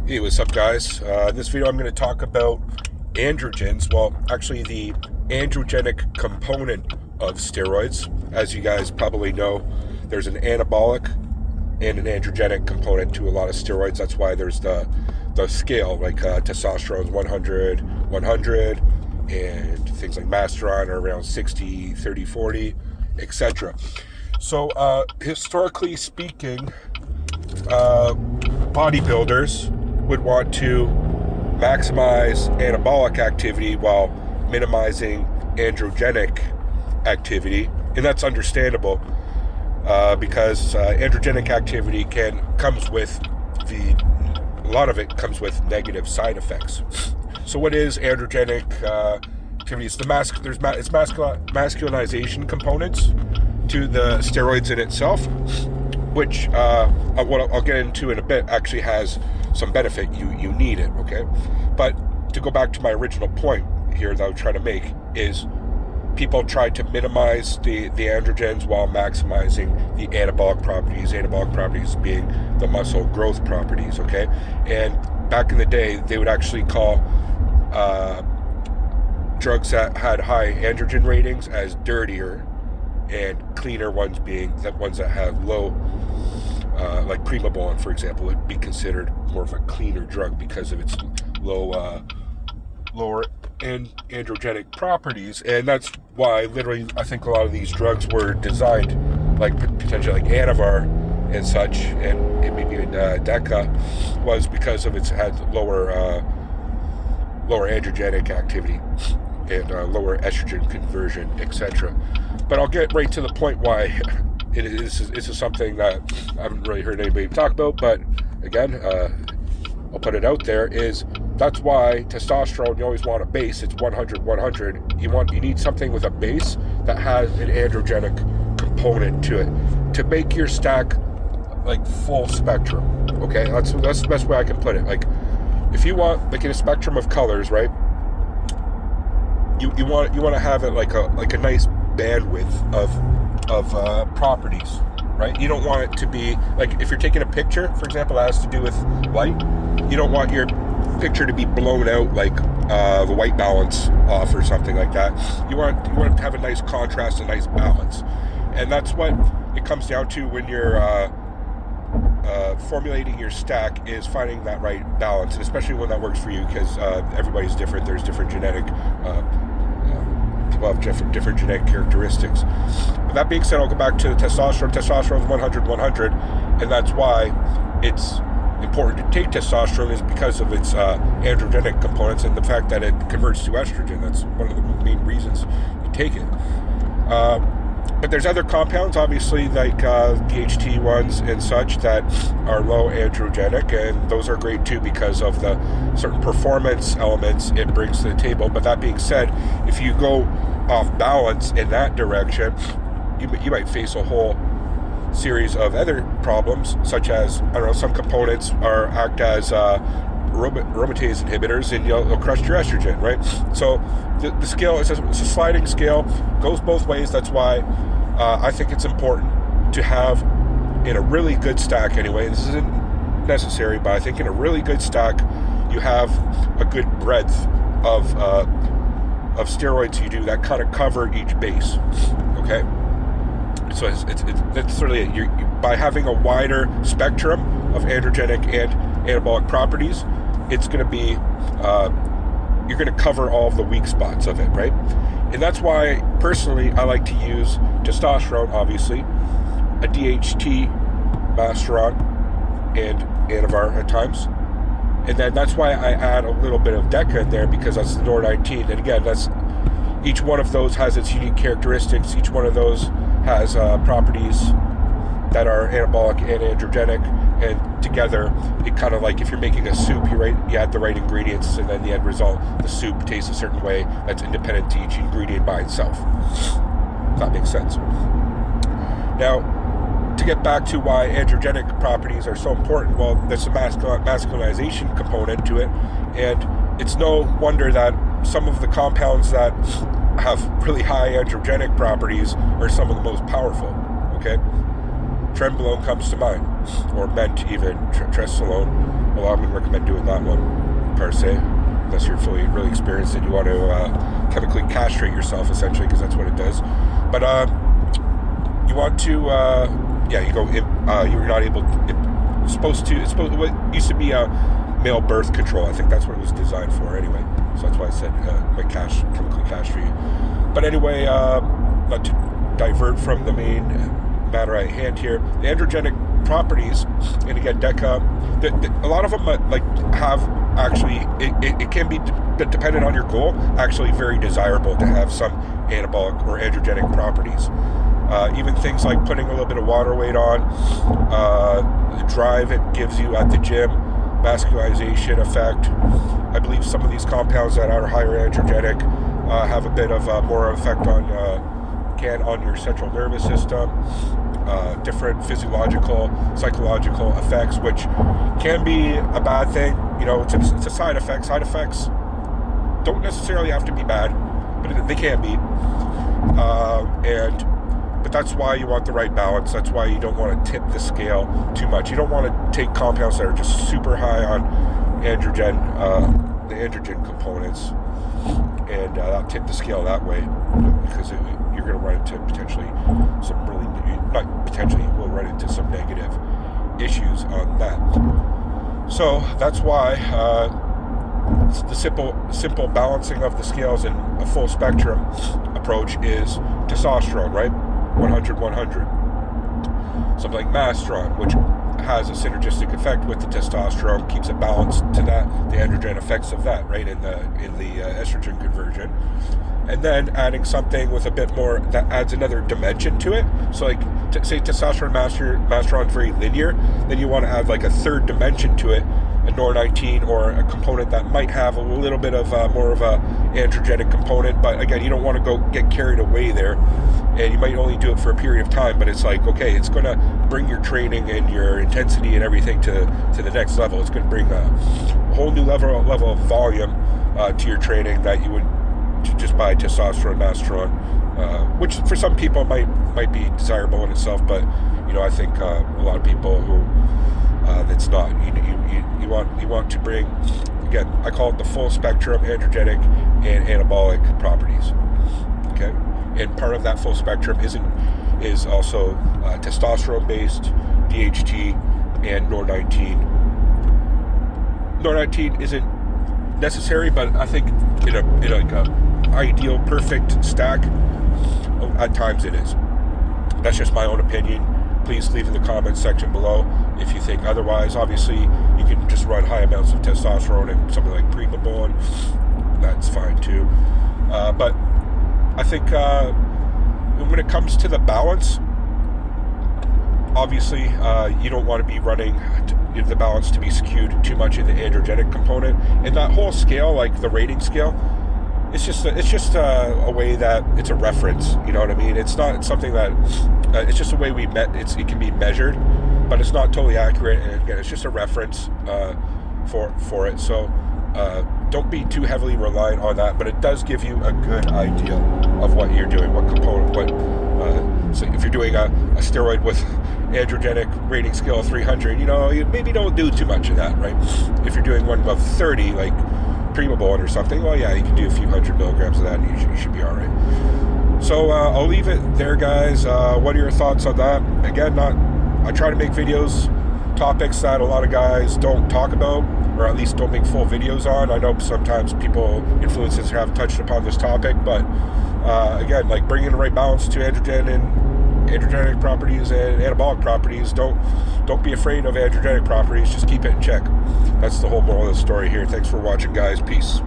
Hey, what's up, guys? In this video, I'm going to talk about androgens. Well, actually, the androgenic component of steroids. As you guys probably know, there's an anabolic and an androgenic component to a lot of steroids. That's why there's the scale, like testosterone's 100, 100, and things like masteron are around 60, 30, 40, etc. So, historically speaking, bodybuilders would want to maximize anabolic activity while minimizing androgenic activity, and that's understandable because androgenic activity comes with a lot of it comes with negative side effects. So, what is androgenic activity? It's masculinization components to the steroids in itself, which what I'll get into in a bit actually has some benefit. You need it, okay? But to go back to my original point here that I was trying to make is people try to minimize the androgens while maximizing the anabolic properties being the muscle growth properties, okay? And back in the day, they would actually call drugs that had high androgen ratings as dirtier, and cleaner ones being the ones that have low, like Primobolan, for example, would be considered more of a cleaner drug because of its lower androgenic properties. And that's why literally I think a lot of these drugs were designed, like potentially like Anavar and such, and maybe even Deca, was because of its had lower androgenic activity and lower estrogen conversion, etc. But I'll get right to the point why this is something that I haven't really heard anybody talk about. But again, I'll put it out there, is that's why testosterone, you always want a base. It's 100, 100. You need something with a base that has an androgenic component to it to make your stack like full spectrum. Okay, that's the best way I can put it. Like, if you want, like, in a spectrum of colors, right? You want to have it like a nice bandwidth of properties, right? You don't want it to be like, if you're taking a picture, for example, that has to do with light. You don't want your picture to be blown out, like the white balance off or something like that. You want to have a nice contrast, a nice balance, and that's what it comes down to when you're formulating your stack, is finding that right balance, and especially when that works for you, because everybody's different. There's different genetic people have different genetic characteristics. But that being said, I'll go back to testosterone. Testosterone is 100, 100, and that's why it's important to take testosterone, is because of its androgenic components and the fact that it converts to estrogen. That's one of the main reasons you take it. But there's other compounds, obviously, like DHT ones and such, that are low androgenic, and those are great too because of the certain performance elements it brings to the table. But that being said, if you go off balance in that direction, you might face a whole series of other problems, such as, I don't know, some components act as aromatase inhibitors, and you'll crush your estrogen, right? So the scale is a sliding scale, goes both ways. That's why I think it's important to have, in a really good stack anyway, this isn't necessary, but I think in a really good stack, you have a good breadth of steroids you do that kind of cover each base, okay? So it's sort of it. By having a wider spectrum of androgenic and anabolic properties, it's going to be, you're going to cover all of the weak spots of it, right? And that's why, personally, I like to use testosterone, obviously, a DHT, masteron, and Anavar at times. And then that's why I add a little bit of Deca in there, because that's the NOR19. And again, each one of those has its unique characteristics. Each one of those has properties that are anabolic and androgenic, and together, it kind of, like if you're making a soup, you add the right ingredients, and then the end result, the soup tastes a certain way that's independent to each ingredient by itself. If that makes sense. Now, to get back to why androgenic properties are so important, well, there's a masculinization component to it, and it's no wonder that some of the compounds that have really high androgenic properties are some of the most powerful, okay? Trenbolone comes to mind, or Ment even, Tresolone. Well, I wouldn't recommend doing that one, per se, unless you're really experienced and you want to chemically castrate yourself, essentially, because that's what it does. But you want to, you're not able, it's supposed what used to be a male birth control. I think that's what it was designed for anyway. So that's why I said chemically castrate you. But anyway, not to divert from the main matter at hand here, the androgenic properties, and again, DECA, a lot of them have actually, it can be, dependent on your goal, actually very desirable to have some anabolic or androgenic properties. Even things like putting a little bit of water weight on, the drive it gives you at the gym, vascularization effect. I believe some of these compounds that are higher androgenic have a bit of more effect on your central nervous system, different physiological, psychological effects, which can be a bad thing. It's a side effect. Side effects don't necessarily have to be bad, but they can be. But that's why you want the right balance. That's why you don't want to tip the scale too much. You don't want to take compounds that are just super high on androgen, the androgen components, and tip the scale that way, because you're going to run into potentially some really, not potentially, you will run into some negative issues on that. So that's why the simple balancing of the scales in a full spectrum approach is testosterone, right? 100-100. Something like Mastron, which has a synergistic effect with the testosterone, keeps it balanced to that, the androgen effects of that, right, in the estrogen conversion. And then adding something with a bit more that adds another dimension to it. So like, say testosterone Mastron is very linear, then you want to add like a third dimension to it, a NOR19 or a component that might have a little bit of more of a androgenic component. But again, you don't want to go get carried away there, and you might only do it for a period of time, but it's like, okay, it's going to bring your training and your intensity and everything to the next level. It's going to bring a whole new level of volume to your training that you would just by testosterone Mastron, which for some people might be desirable in itself, but I think a lot of people who that's not. You want to bring, again, I call it the full spectrum androgenic and anabolic properties. Okay, and part of that full spectrum is also testosterone based, DHT, and NOR19. NOR19 isn't necessary, but I think in a ideal perfect stack, at times it is. That's just my own opinion. Please leave in the comments section below if you think otherwise. Obviously, you can just run high amounts of testosterone and something like Primobolan. That's fine too. But I think when it comes to the balance, obviously you don't want to be running the balance to be skewed too much in the androgenic component. And that whole scale, like the rating scale, it's just a way that it's a reference. You know what I mean? It's not something that it's just a way it can be measured, but it's not totally accurate. And again, it's just a reference for it. So don't be too heavily reliant on that. But it does give you a good idea of what you're doing, what component, so if you're doing a steroid with androgenic rating scale of 300, you maybe don't do too much of that, right? If you're doing one above 30, like Primobolan or something, well, yeah, you can do a few hundred milligrams of that and you should be all right. So I'll leave it there, guys. What are your thoughts on that? Again, I try to make videos, topics that a lot of guys don't talk about, or at least don't make full videos on. I know sometimes influencers have touched upon this topic, but again, like bringing the right balance to androgen and androgenic properties and anabolic properties. Don't be afraid of androgenic properties. Just keep it in check. That's the whole moral of the story here. Thanks for watching, guys. Peace.